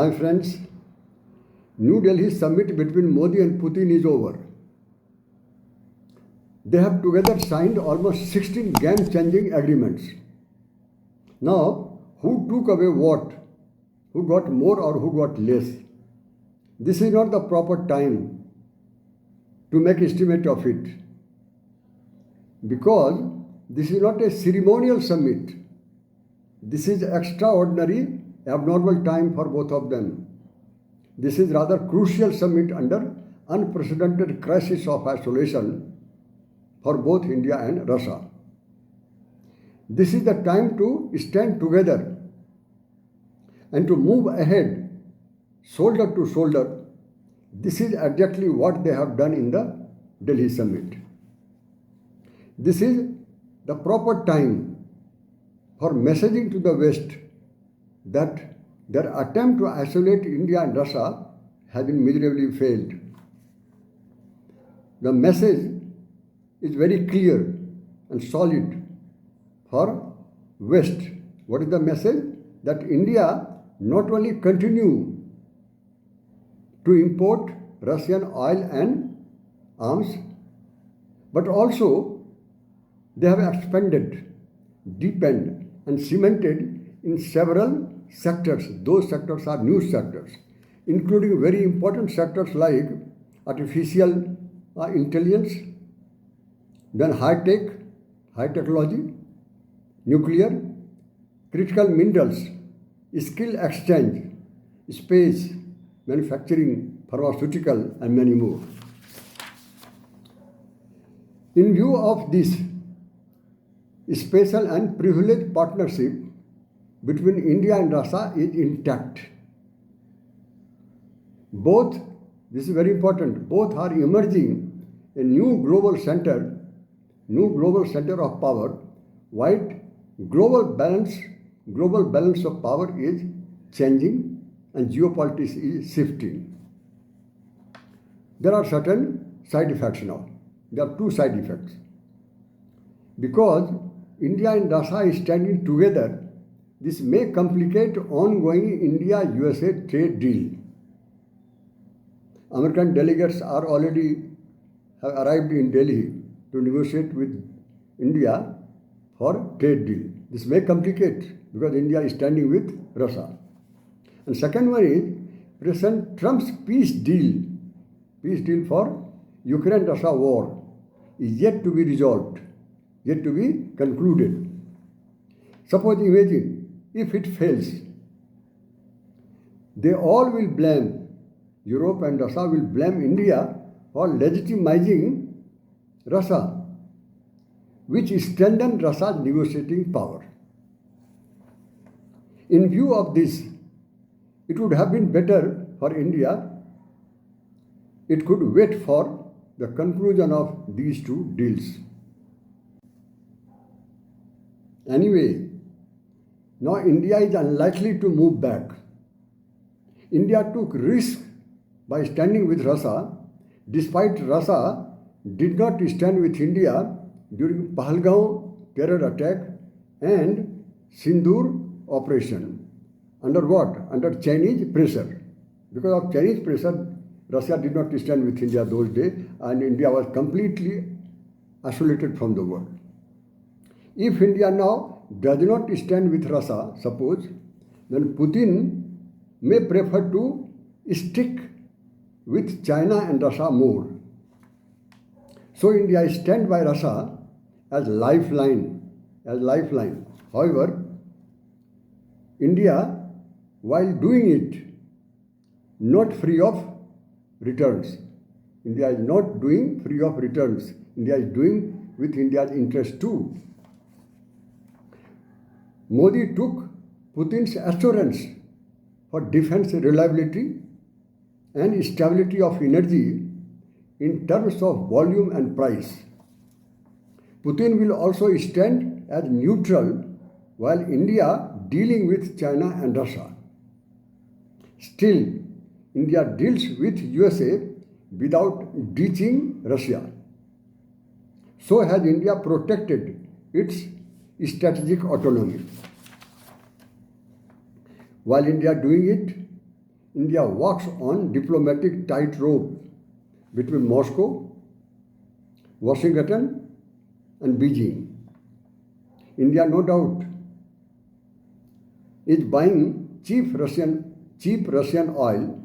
My friends, New Delhi summit between Modi and Putin is over. They have together signed almost 16 game-changing agreements. Now, who took away what? Who got more or who got less? This is not the proper time to make estimate of it, because this is not a ceremonial summit. This is extraordinary, abnormal time for both of them. This is rather crucial summit under unprecedented crisis of isolation for both India and Russia. This is the time to stand together and to move ahead shoulder to shoulder. This is exactly what they have done in the Delhi summit. This is the proper time for messaging to the West that their attempt to isolate India and Russia has been miserably failed. The message is very clear and solid for West. What is the message? That India not only continue to import Russian oil and arms, but also they have expanded, deepened and cemented in several sectors. Those sectors are new sectors, including very important sectors like artificial intelligence, then high technology, nuclear, critical minerals, skill exchange, space, manufacturing, pharmaceutical, and many more. In view of this special and privileged partnership between India and Russia is intact. Both, this is very important, both are emerging a new global center of power, while global balance of power is changing and geopolitics is shifting. There are certain side effects now. There are two side effects. Because India and Russia is standing together, this may complicate ongoing India-USA trade deal. American delegates have arrived in Delhi to negotiate with India for trade deal. This may complicate because India is standing with Russia. And second one is President Trump's peace deal for Ukraine-Russia war is yet to be resolved, yet to be concluded. Suppose, imagine, if it fails, they all will blame, Europe and Russia will blame India for legitimizing Russia, which strengthened Russia's negotiating power. In view of this, it would have been better for India, it could wait for the conclusion of these two deals. Anyway, now India is unlikely to move back. India took risk by standing with Russia, despite Russia did not stand with India during Pahalgaon terror attack and Sindoor operation. Under what? Under Chinese pressure. Because of Chinese pressure, Russia did not stand with India those days, and India was completely isolated from the world. If India now does not stand with Russia, suppose, then Putin may prefer to stick with China and Russia more. So India stands by Russia as lifeline. However, India, while doing it, not free of returns. India is not doing free of returns. India is doing with India's interest too. Modi took Putin's assurance for defense reliability and stability of energy in terms of volume and price. Putin will also stand as neutral while India dealing with China and Russia. Still, India deals with USA without ditching Russia. So has India protected its strategic autonomy. While India doing it, India walks on diplomatic tightrope between Moscow, Washington, and Beijing. India, no doubt, is buying cheap Russian oil,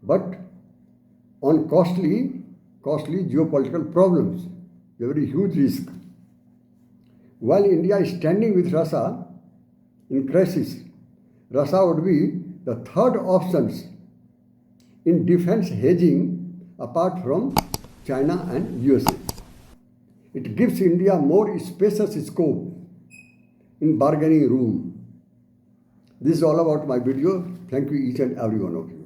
but on costly geopolitical problems, a very huge risk. While India is standing with Russia in crisis, Russia would be the third option in defense hedging apart from China and USA. It gives India more spacious scope in bargaining room. This is all about my video. Thank you each and every one of you.